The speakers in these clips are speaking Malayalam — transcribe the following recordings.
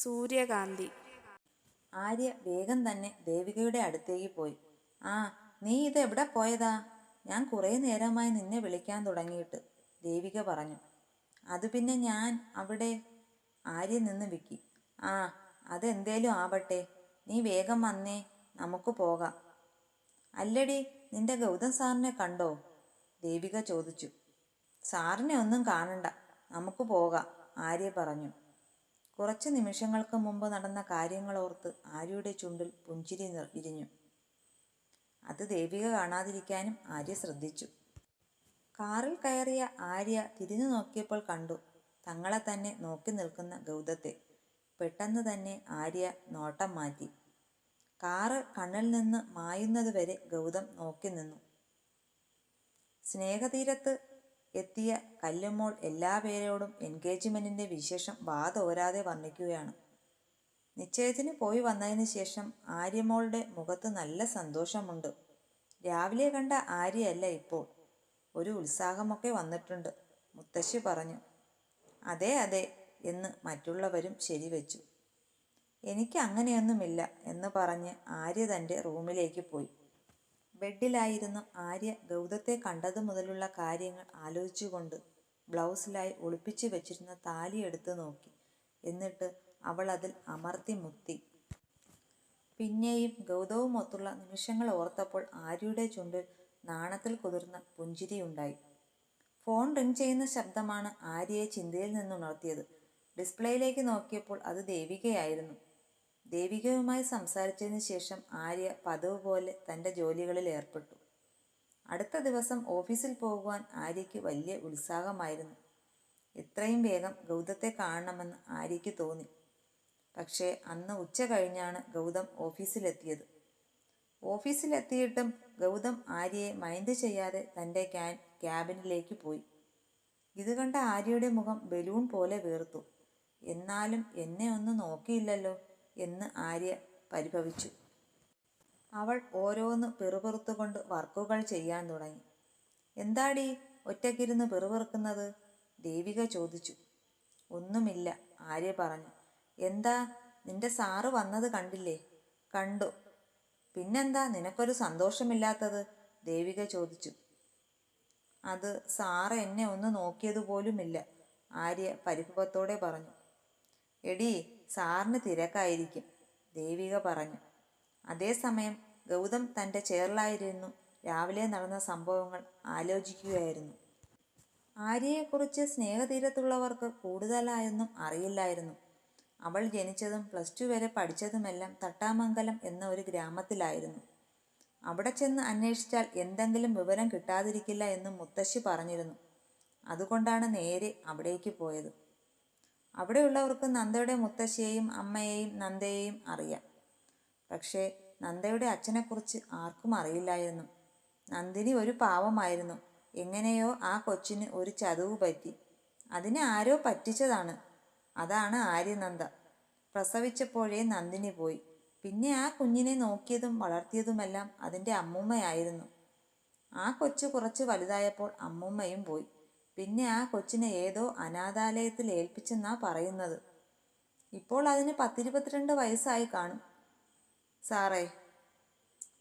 സൂര്യകാന്തി. ആര്യ വേഗം തന്നെ ദേവികയുടെ അടുത്തേക്ക് പോയി. ആ, നീ ഇത് എവിടെ പോയതാ? ഞാൻ കുറേ നേരമായി നിന്നെ വിളിക്കാൻ തുടങ്ങിയിട്ട്, ദേവിക പറഞ്ഞു. അത് പിന്നെ ഞാൻ അവിടെ. ആര്യ നിന്ന് വിക്കി. ആ, അതെന്തേലും ആവട്ടെ, നീ വേഗം വന്നേ, നമുക്ക് പോകാം. അല്ലടി, നിന്റെ ഗൗതം സാറിനെ കണ്ടോ? ദേവിക ചോദിച്ചു. സാറിനെ ഒന്നും കാണണ്ട, നമുക്ക് പോകാം, ആര്യ പറഞ്ഞു. കുറച്ച് നിമിഷങ്ങൾക്ക് മുമ്പ് നടന്ന കാര്യങ്ങളോർത്ത് ആര്യയുടെ ചുണ്ടിൽ പുഞ്ചിരി വിരിഞ്ഞു. അത് ദേവിക കാണാതിരിക്കാനും ആര്യ ശ്രദ്ധിച്ചു. കാറിൽ കയറിയ ആര്യ തിരിഞ്ഞു നോക്കിയപ്പോൾ കണ്ടു തങ്ങളെ തന്നെ നോക്കി നിൽക്കുന്ന ഗൗതത്തെ. പെട്ടെന്ന് തന്നെ ആര്യ നോട്ടം മാറ്റി. കാറ് കണ്ണിൽ നിന്ന് മായുന്നതുവരെ ഗൗതം നോക്കി നിന്നു. സ്നേഹതീരത്ത് എത്തിയ കല്ലുമോൾ എല്ലാവരോടും എൻഗേജ്മെന്റിന്റെ വിശേഷം വാതോരാതെ വർണ്ണിക്കുകയാണ്. നിശ്ചയത്തിന് പോയി വന്നതിന് ശേഷം ആര്യമോളുടെ മുഖത്ത് നല്ല സന്തോഷമുണ്ട്. രാവിലെ കണ്ട ആര്യയല്ല ഇപ്പോൾ. ഒരു ഉത്സാഹമൊക്കെ വന്നിട്ടുണ്ട്, മുത്തശ്ശി പറഞ്ഞു. അതെ അതെ എന്ന് മറ്റുള്ളവരും ശരിവെച്ചു. എനിക്ക് അങ്ങനെയൊന്നുമില്ല എന്ന് പറഞ്ഞ് ആര്യ തൻ്റെ റൂമിലേക്ക് പോയി. ബെഡിലായിരുന്നു ആര്യ ഗൗതത്തെ കണ്ടതു മുതലുള്ള കാര്യങ്ങൾ ആലോചിച്ചുകൊണ്ട് ബ്ലൗസിലായി ഒളിപ്പിച്ചു വെച്ചിരുന്ന താലി എടുത്തു നോക്കി. എന്നിട്ട് അവൾ അതിൽ അമർത്തി മുത്തി. പിന്നെയും ഗൗതവുമൊത്തുള്ള നിമിഷങ്ങൾ ഓർത്തപ്പോൾ ആര്യയുടെ ചുണ്ടിൽ നാണത്തിൽ കുതിർന്ന പുഞ്ചിരിയുണ്ടായി. ഫോൺ റിങ് ചെയ്യുന്ന ശബ്ദമാണ് ആര്യയെ ചിന്തയിൽ നിന്നുണർത്തിയത്. ഡിസ്പ്ലേയിലേക്ക് നോക്കിയപ്പോൾ അത് ദേവികയായിരുന്നു. ദേവികയുമായി സംസാരിച്ചതിന് ശേഷം ആര്യ പതിവ് പോലെ തൻ്റെ ജോലികളിൽ ഏർപ്പെട്ടു. അടുത്ത ദിവസം ഓഫീസിൽ പോകുവാൻ ആര്യയ്ക്ക് വലിയ ഉത്സാഹമായിരുന്നു. എത്രയും വേഗം ഗൗതത്തെ കാണണമെന്ന് ആര്യയ്ക്ക് തോന്നി. പക്ഷേ അന്ന് ഉച്ച കഴിഞ്ഞാണ് ഗൗതം ഓഫീസിലെത്തിയത്. ഓഫീസിലെത്തിയിട്ടും ഗൗതം ആര്യയെ മൈൻഡ് ചെയ്യാതെ തൻ്റെ ക്യാബിനിലേക്ക് പോയി. ഇത് കണ്ട ആര്യയുടെ മുഖം ബലൂൺ പോലെ വീർത്തു. എന്നാലും എന്നെ ഒന്നും നോക്കിയില്ലല്ലോ എന്ന് ആര്യ പരിഭവിച്ചു. അവൾ ഓരോന്ന് പിറുപിറുത്തുകൊണ്ട് വർക്കുകൾ ചെയ്യാൻ തുടങ്ങി. എന്താടി ഒറ്റയ്ക്കിരുന്ന് പിറുപിറുക്കുന്നത്? ദേവിക ചോദിച്ചു. ഒന്നുമില്ല, ആര്യ പറഞ്ഞു. എന്താ, നിന്റെ സാറ് വന്നത് കണ്ടില്ലേ? കണ്ടു. പിന്നെന്താ നിനക്കൊരു സന്തോഷമില്ലാത്തത്? ദേവിക ചോദിച്ചു. അത് സാറ് എന്നെ ഒന്ന് നോക്കിയതുപോലുമില്ല, ആര്യ പരിഭവത്തോടെ പറഞ്ഞു. എടീ, സാറിന് തിരക്കായിരിക്കും, ദേവിക പറഞ്ഞു. അതേസമയം ഗൗതം തൻ്റെ ചെയറിലായിരുന്നു രാവിലെ നടന്ന സംഭവങ്ങൾ ആലോചിക്കുകയായിരുന്നു. ആര്യയെക്കുറിച്ച് സ്നേഹതീരത്തുള്ളവർക്ക് കൂടുതലായൊന്നും അറിയില്ലായിരുന്നു. അവൾ ജനിച്ചതും +2 വരെ പഠിച്ചതുമെല്ലാം തട്ടാമംഗലം എന്ന ഒരു ഗ്രാമത്തിലായിരുന്നു. അവിടെ ചെന്ന് അന്വേഷിച്ചാൽ എന്തെങ്കിലും വിവരം കിട്ടാതിരിക്കില്ല എന്നും മുത്തശ്ശി പറഞ്ഞിരുന്നു. അതുകൊണ്ടാണ് നേരെ അവിടേക്ക് പോയത്. അവിടെയുള്ളവർക്ക് നന്ദയുടെ മുത്തശ്ശിയെയും അമ്മയെയും നന്ദയെയും അറിയാം. പക്ഷേ നന്ദയുടെ അച്ഛനെക്കുറിച്ച് ആർക്കും അറിയില്ലായിരുന്നു. നന്ദിനി ഒരു പാവമായിരുന്നു. എങ്ങനെയോ ആ കൊച്ചിന് ഒരു ചതുവ് പറ്റി. അതിനെ ആരോ പറ്റിച്ചതാണ്. അതാണ് ആര്യനന്ദ. പ്രസവിച്ചപ്പോഴേ നന്ദിനി പോയി. പിന്നെ ആ കുഞ്ഞിനെ നോക്കിയതും വളർത്തിയതുമെല്ലാം അതിൻ്റെ അമ്മൂമ്മയായിരുന്നു. ആ കൊച്ചു കുറച്ച് വലുതായപ്പോൾ അമ്മൂമ്മയും പോയി. പിന്നെ ആ കൊച്ചിനെ ഏതോ അനാഥാലയത്തിൽ ഏൽപ്പിച്ചെന്നാ പറയുന്നത്. ഇപ്പോൾ അതിന് 10-22 വയസ്സായി കാണും സാറേ.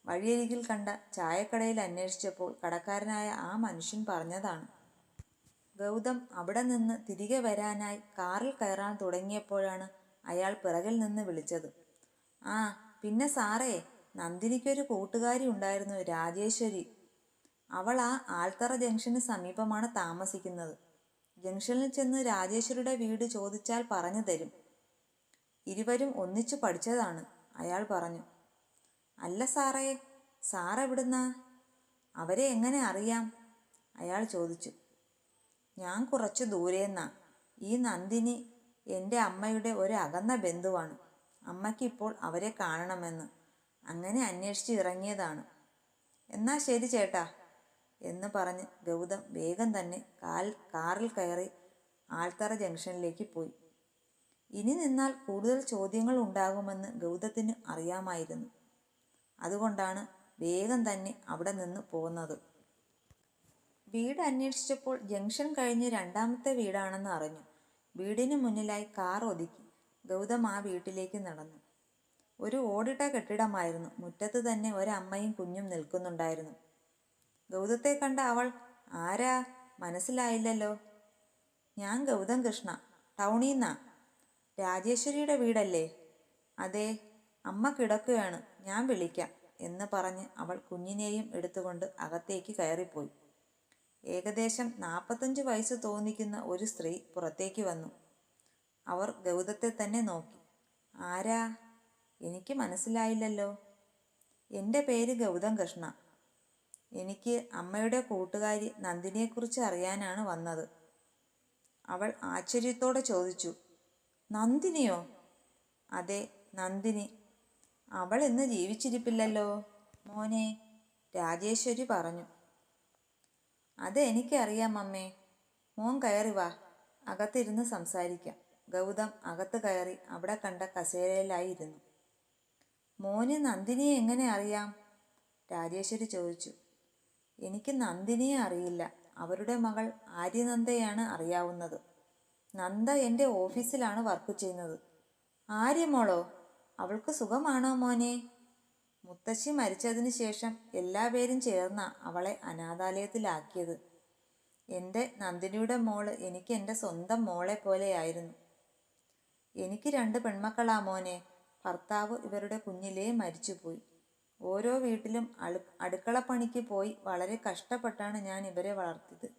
വഴിയരികിൽ കണ്ട ചായക്കടയിൽ അന്വേഷിച്ചപ്പോൾ കടക്കാരനായ ആ മനുഷ്യൻ പറഞ്ഞതാണ്. ഗൗതം അവിടെ നിന്ന് തിരികെ വരാനായി കാറിൽ കയറാൻ തുടങ്ങിയപ്പോഴാണ് അയാൾ പിറകിൽ നിന്ന് വിളിച്ചത്. ആ, പിന്നെ സാറേ, നന്ദിനിക്കൊരു കൂട്ടുകാരി ഉണ്ടായിരുന്നു, രാജേശ്വരി. അവൾ ആ ആൽത്തറ ജംഗ്ഷന് സമീപമാണ് താമസിക്കുന്നത്. ജംഗ്ഷനിൽ ചെന്ന് രാജേശ്വരിയുടെ വീട് ചോദിച്ചാൽ പറഞ്ഞു തരും. ഇരുവരും ഒന്നിച്ചു പഠിച്ചതാണ്, അയാൾ പറഞ്ഞു. അല്ല സാറേ, സാറെവിടുന്നാ? അവരെ എങ്ങനെ അറിയാം? അയാൾ ചോദിച്ചു. ഞാൻ കുറച്ച് ദൂരേന്നാ. ഈ നന്ദിനി എൻ്റെ അമ്മയുടെ ഒരു അകന്ന ബന്ധുവാണ്. അമ്മയ്ക്കിപ്പോൾ അവരെ കാണണമെന്ന്. അങ്ങനെ അന്വേഷിച്ച് ഇറങ്ങിയതാണ്. എന്നാ ശരി ചേട്ടാ എന്ന് പറഞ്ഞ് ഗൗതം വേഗം തന്നെ കാറിൽ കയറി ആൽത്തറ ജംഗ്ഷനിലേക്ക് പോയി. ഇനി നിന്നാൽ കൂടുതൽ ചോദ്യങ്ങൾ ഉണ്ടാകുമെന്ന് ഗൗതത്തിന് അറിയാമായിരുന്നു. അതുകൊണ്ടാണ് വേഗം തന്നെ അവിടെ നിന്ന് പോകുന്നത്. വീട് അന്വേഷിച്ചപ്പോൾ ജംഗ്ഷൻ കഴിഞ്ഞ് രണ്ടാമത്തെ വീടാണെന്ന് അറിഞ്ഞു. വീടിന് മുന്നിലായി കാർ ഒതുക്കി. ഗൗതം ആ വീട്ടിലേക്ക് നടന്നു. ഒരു ഓടിട്ട കെട്ടിടമായിരുന്നു. മുറ്റത്ത് തന്നെ ഒരമ്മയും കുഞ്ഞും നിൽക്കുന്നുണ്ടായിരുന്നു. ഗൗതത്തെ കണ്ട അവൾ, ആരാ, മനസ്സിലായില്ലല്ലോ. ഞാൻ ഗൗതം കൃഷ്ണ, ടൗണീന്നാ. രാജേശ്വരിയുടെ വീടല്ലേ? അതെ, അമ്മ കിടക്കുകയാണ്, ഞാൻ വിളിക്കാം എന്ന് പറഞ്ഞ് അവൾ കുഞ്ഞിനെയും എടുത്തുകൊണ്ട് അകത്തേക്ക് കയറിപ്പോയി. ഏകദേശം 45 വയസ്സ് തോന്നിക്കുന്ന ഒരു സ്ത്രീ പുറത്തേക്ക് വന്നു. അവർ ഗൗതത്തെ തന്നെ നോക്കി. ആരാ, എനിക്ക് മനസ്സിലായില്ലല്ലോ. എൻ്റെ പേര് ഗൗതം കൃഷ്ണ. എനിക്ക് അമ്മയുടെ കൂട്ടുകാരി നന്ദിനിയെക്കുറിച്ച് അറിയാനാണ് വന്നത്. അവൾ ആശ്ചര്യത്തോടെ ചോദിച്ചു. നന്ദിനിയോ? അതെ, നന്ദിനി. അവൾ ഇന്ന് ജീവിച്ചിരിപ്പില്ലല്ലോ മോനെ, രാജേശ്വരി പറഞ്ഞു. അത് എനിക്കറിയാം അമ്മേ. മോൻ കയറി വാ, അകത്തിരുന്ന് സംസാരിക്കാം. ഗൗതം അകത്ത് കയറി അവിടെ കണ്ട കസേരയിലായി ഇരുന്നു. മോന് നന്ദിനിയെ എങ്ങനെ അറിയാം? രാജേശ്വരി ചോദിച്ചു. എനിക്ക് നന്ദിനിയെ അറിയില്ല. അവരുടെ മകൾ ആര്യനന്ദയാണ് അറിയാവുന്നത്. നന്ദ എൻ്റെ ഓഫീസിലാണ് വർക്ക് ചെയ്യുന്നത്. ആര്യമോളോ? അവൾക്ക് സുഖമാണോ മോനെ? മുത്തശ്ശി മരിച്ചതിന് ശേഷം എല്ലാവരും ചേർന്ന അവളെ അനാഥാലയത്തിലാക്കിയത്. എൻ്റെ നന്ദിനിയുടെ മോള് എനിക്ക് എൻ്റെ സ്വന്തം മോളെ പോലെയായിരുന്നു. എനിക്ക് 2 പെൺമക്കളാ മോനെ. ഭർത്താവ് ഇവരുടെ കുഞ്ഞിലേ മരിച്ചുപോയി. ഓരോ വീട്ടിലും അടുക്കളപ്പണിക്ക് പോയി വളരെ കഷ്ടപ്പെട്ടാണ് ഞാൻ ഇവരെ വളർത്തിയത്.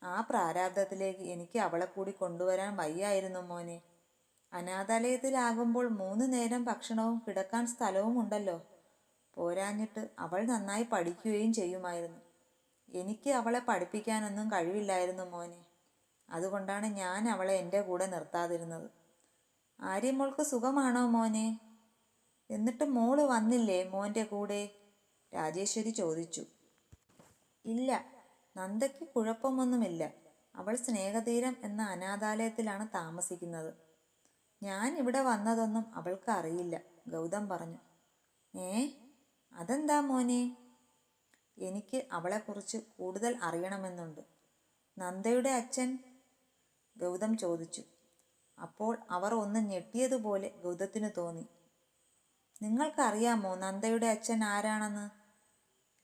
ആ പ്രാരാബ്ധത്തിലേക്ക് എനിക്ക് അവളെ കൂടി കൊണ്ടുവരാൻ വയ്യായിരുന്നു മോനെ. അനാഥാലയത്തിലാകുമ്പോൾ 3 നേരം ഭക്ഷണവും കിടക്കാൻ സ്ഥലവും ഉണ്ടല്ലോ. പോരാഞ്ഞിട്ട് അവൾ നന്നായി പഠിക്കുകയും ചെയ്യുമായിരുന്നു. എനിക്ക് അവളെ പഠിപ്പിക്കാനൊന്നും കഴിവില്ലായിരുന്നു മോനെ. അതുകൊണ്ടാണ് ഞാൻ അവളെ എൻ്റെ കൂടെ നിർത്താതിരുന്നത്. ആര്യമോൾക്ക് സുഖമാണോ മോനെ? എന്നിട്ട് മോള് വന്നില്ലേ മോൻ്റെ കൂടെ? രാജേശ്വരി ചോദിച്ചു. ഇല്ല, നന്ദയ്ക്ക് കുഴപ്പമൊന്നുമില്ല. അവൾ സ്നേഹതീരം എന്ന അനാഥാലയത്തിലാണ് താമസിക്കുന്നത്. ഞാൻ ഇവിടെ വന്നതൊന്നും അവൾക്ക് അറിയില്ല, ഗൗതം പറഞ്ഞു. അതെന്താ മോനെ? എനിക്ക് അവളെക്കുറിച്ച് കൂടുതൽ അറിയണമെന്നുണ്ട്. നന്ദയുടെ അച്ഛൻ? ഗൗതം ചോദിച്ചു. അപ്പോൾ അവർ ഒന്ന് ഞെട്ടിയതുപോലെ ഗൗതത്തിന് തോന്നി. നിങ്ങൾക്കറിയാമോ നന്ദയുടെ അച്ഛൻ ആരാണെന്ന്?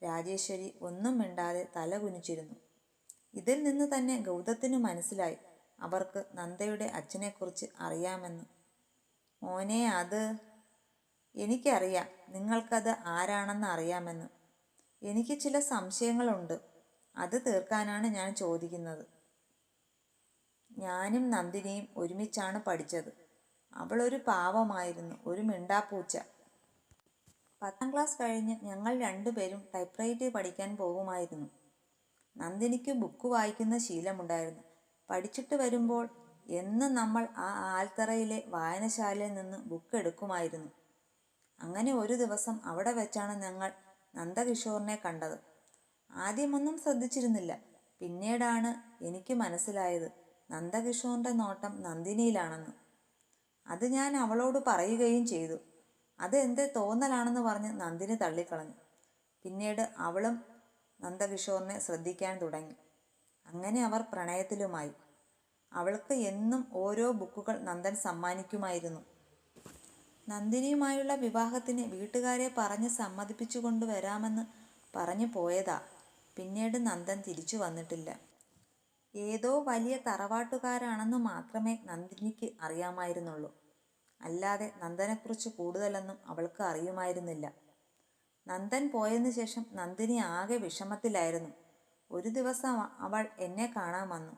രാജേശ്വരി ഒന്നും മിണ്ടാതെ തല കുനിച്ചിരുന്നു. ഇതിൽ നിന്ന് തന്നെ ഗൗതത്തിന് മനസ്സിലായി അവർക്ക് നന്ദയുടെ അച്ഛനെക്കുറിച്ച് അറിയാമെന്ന്. മോനെ, അത് എനിക്കറിയാം, നിങ്ങൾക്കത് ആരാണെന്ന് അറിയാമെന്ന്. എനിക്ക് ചില സംശയങ്ങളുണ്ട്. അത് തീർക്കാനാണ് ഞാൻ ചോദിക്കുന്നത്. ഞാനും നന്ദിനിയും ഒരുമിച്ചാണ് പഠിച്ചത്. അവളൊരു പാവമായിരുന്നു, ഒരു മിണ്ടാപ്പൂച്ച. 10ാം ക്ലാസ് കഴിഞ്ഞ് ഞങ്ങൾ 2 പേരും ടൈപ്പ്റൈറ്റ് പഠിക്കാൻ പോകുമായിരുന്നു. നന്ദിനിക്ക് ബുക്ക് വായിക്കുന്ന ശീലമുണ്ടായിരുന്നു. പഠിച്ചിട്ട് വരുമ്പോൾ എന്നും നമ്മൾ ആ ആൽത്തറയിലെ വായനശാലയിൽ നിന്ന് ബുക്ക് എടുക്കുമായിരുന്നു. അങ്ങനെ ഒരു ദിവസം അവിടെ വെച്ചാണ് ഞങ്ങൾ നന്ദകിഷോറിനെ കണ്ടത്. ആദ്യമൊന്നും ശ്രദ്ധിച്ചിരുന്നില്ല. പിന്നീടാണ് എനിക്ക് മനസ്സിലായത് നന്ദകിഷോറിൻ്റെ നോട്ടം നന്ദിനിയിലാണെന്ന്. അത് ഞാൻ അവളോട് പറയുകയും ചെയ്തു. അത് എൻ്റെ തോന്നലാണെന്ന് പറഞ്ഞ് നന്ദിനി തള്ളിക്കളഞ്ഞു. പിന്നീട് അവളും നന്ദകിഷോറിനെ ശ്രദ്ധിക്കാൻ തുടങ്ങി. അങ്ങനെ അവർ പ്രണയത്തിലുമായി. അവൾക്ക് എന്നും ഓരോ ബുക്കുകൾ നന്ദൻ സമ്മാനിക്കുമായിരുന്നു. നന്ദിനിയുമായുള്ള വിവാഹത്തിന് വീട്ടുകാരെ പറഞ്ഞ് സമ്മതിപ്പിച്ചു കൊണ്ടുവരാമെന്ന് പറഞ്ഞു പോയതാ. പിന്നീട് നന്ദൻ തിരിച്ചു വന്നിട്ടില്ല. ഏതോ വലിയ തറവാട്ടുകാരാണെന്ന് മാത്രമേ നന്ദിനിക്ക് അറിയാമായിരുന്നുള്ളൂ. അല്ലാതെ നന്ദനെക്കുറിച്ച് കൂടുതലൊന്നും അവൾക്ക് അറിയുമായിരുന്നില്ല. നന്ദൻ പോയതിനു ശേഷം നന്ദിനി ആകെ വിഷമത്തിലായിരുന്നു. ഒരു ദിവസം അവൾ എന്നെ കാണാൻ വന്നു.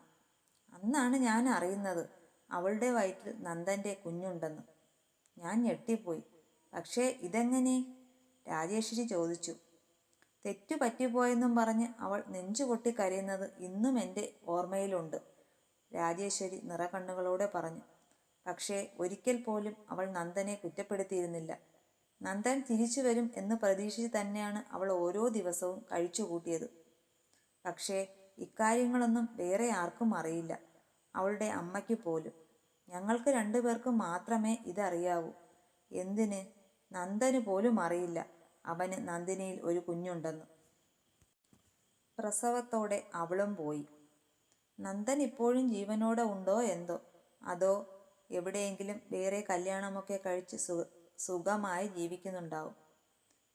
അന്നാണ് ഞാൻ അറിയുന്നത് അവളുടെ വയറ്റിൽ നന്ദൻ്റെ കുഞ്ഞുണ്ടെന്ന്. ഞാൻ ഞെട്ടിപ്പോയി. പക്ഷേ ഇതെങ്ങനെ? രാജേശ്വരി ചോദിച്ചു. തെറ്റു പറ്റിപ്പോയെന്നും പറഞ്ഞ് അവൾ നെഞ്ചുപൊട്ടി കരയുന്നത് ഇന്നും എൻ്റെ ഓർമ്മയിലുണ്ട്, രാജേശ്വരി നിറകണ്ണുകളോടെ പറഞ്ഞു. പക്ഷേ ഒരിക്കൽ പോലും അവൾ നന്ദനെ കുറ്റപ്പെടുത്തിയിരുന്നില്ല. നന്ദൻ തിരിച്ചു വരും എന്ന് പ്രതീക്ഷിച്ച് തന്നെയാണ് അവൾ ഓരോ ദിവസവും കഴിച്ചുകൂട്ടിയത്. പക്ഷേ ഇക്കാര്യങ്ങളൊന്നും വേറെ ആർക്കും അറിയില്ല, അവളുടെ അമ്മയ്ക്ക് പോലും. ഞങ്ങൾക്ക് 2 പേർക്കും മാത്രമേ ഇതറിയാവൂ. എന്തിന്? നന്ദന് പോലും അറിയില്ല അവന് നന്ദിനിയിൽ ഒരു കുഞ്ഞുണ്ടെന്ന്. പ്രസവത്തോടെ അവളും പോയി. നന്ദൻ ഇപ്പോഴും ജീവനോടെ ഉണ്ടോ എന്തോ, അതോ എവിടെയെങ്കിലും വേറെ കല്യാണമൊക്കെ കഴിച്ച് സുഖമായി ജീവിക്കുന്നുണ്ടാവും.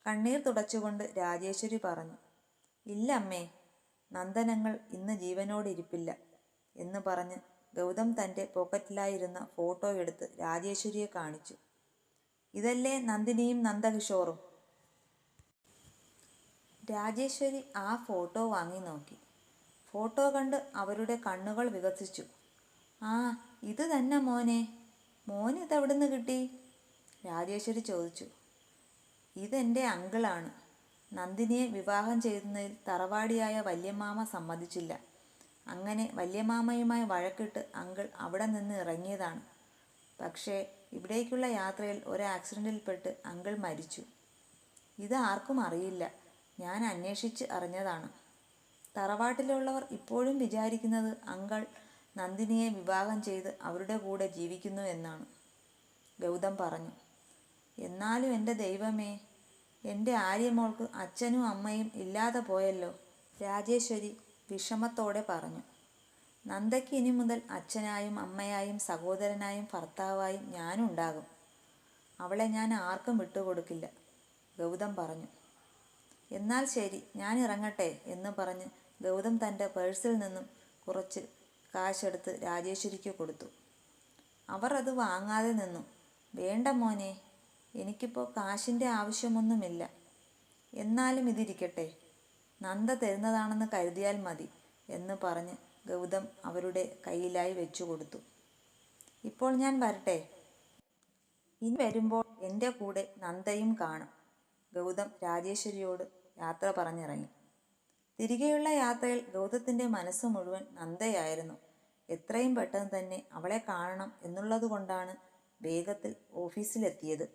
കണ്ണീർ തുടച്ചുകൊണ്ട് രാജേശ്വരി പറഞ്ഞു. ഇല്ല അമ്മേ, നന്ദനങ്ങൾ ഇന്ന് ജീവനോടിരിപ്പില്ല എന്ന് പറഞ്ഞ് ഗൗതം തൻ്റെ പോക്കറ്റിലായിരുന്ന ഫോട്ടോ എടുത്ത് രാജേശ്വരിയെ കാണിച്ചു. ഇതല്ലേ നന്ദിനിയും നന്ദകിഷോറും? രാജേശ്വരി ആ ഫോട്ടോ വാങ്ങി നോക്കി. ഫോട്ടോ കണ്ട് അവരുടെ കണ്ണുകൾ വികസിച്ചു. ആ, ഇത് തന്നെ മോനെ. മോന് ഇതെവിടുന്ന് കിട്ടി? രാജേശ്വരി ചോദിച്ചു. ഇതെൻ്റെ അങ്കിളാണ്. നന്ദിനിയെ വിവാഹം ചെയ്യുന്നതിൽ തറവാടിയായ വല്യമാമ സമ്മതിച്ചില്ല. അങ്ങനെ വല്യമാമയുമായി വഴക്കിട്ട് അങ്കിൾ അവിടെ നിന്ന് ഇറങ്ങിയതാണ്. പക്ഷേ ഇവിടേക്കുള്ള യാത്രയിൽ ഒരു ആക്സിഡൻറ്റിൽപ്പെട്ട് അങ്കിൾ മരിച്ചു. ഇത് ആർക്കും അറിയില്ല. ഞാൻ അന്വേഷിച്ച് അറിഞ്ഞതാണ്. തറവാട്ടിലുള്ളവർ ഇപ്പോഴും വിചാരിക്കുന്നത് അങ്കിൾ നന്ദിനിയെ വിവാഹം ചെയ്ത് അവരുടെ കൂടെ ജീവിക്കുന്നു എന്നാണ്. ഗൗതം പറഞ്ഞു. എന്നാലും എൻ്റെ ദൈവമേ, എൻ്റെ ആര്യമോൾക്ക് അച്ഛനും അമ്മയും ഇല്ലാതെ പോയല്ലോ, രാജേശ്വരി വിഷമത്തോടെ പറഞ്ഞു. നന്ദയ്ക്ക് ഇനി മുതൽ അച്ഛനായും അമ്മയായും സഹോദരനായും ഭർത്താവായും ഞാനുണ്ടാകും. അവളെ ഞാൻ ആർക്കും വിട്ടുകൊടുക്കില്ല, ഗൗതം പറഞ്ഞു. എന്നാൽ ശരി, ഞാൻ ഇറങ്ങട്ടെ എന്ന് പറഞ്ഞ് ഗൗതം തൻ്റെ പേഴ്സിൽ നിന്നും കുറച്ച് കാശെടുത്ത് രാജേശ്വരിക്ക് കൊടുത്തു. അവർ അത് വാങ്ങാതെ നിന്നു. വേണ്ട മോനെ, എനിക്കിപ്പോൾ കാശിൻ്റെ ആവശ്യമൊന്നുമില്ല. എന്നാലും ഇതിരിക്കട്ടെ, നന്ദ തരുന്നതാണെന്ന് കരുതിയാൽ മതി എന്ന് പറഞ്ഞ് ഗൗതം അവരുടെ കയ്യിലായി വെച്ചു കൊടുത്തു. ഇപ്പോൾ ഞാൻ വരട്ടെ. ഇനി വരുമ്പോൾ എൻ്റെ കൂടെ നന്ദയും കാണും, ഗൗതം രാജേശ്വരിയോട് യാത്ര പറഞ്ഞിറങ്ങി. തിരികെയുള്ള യാത്രയിൽ ഗൗതത്തിൻ്റെ മനസ്സ് മുഴുവൻ നന്ദയായിരുന്നു. എത്രയും പെട്ടെന്ന് തന്നെ അവളെ കാണണം എന്നുള്ളതുകൊണ്ടാണ് വേഗത്തിൽ ഓഫീസിലെത്തിയത്.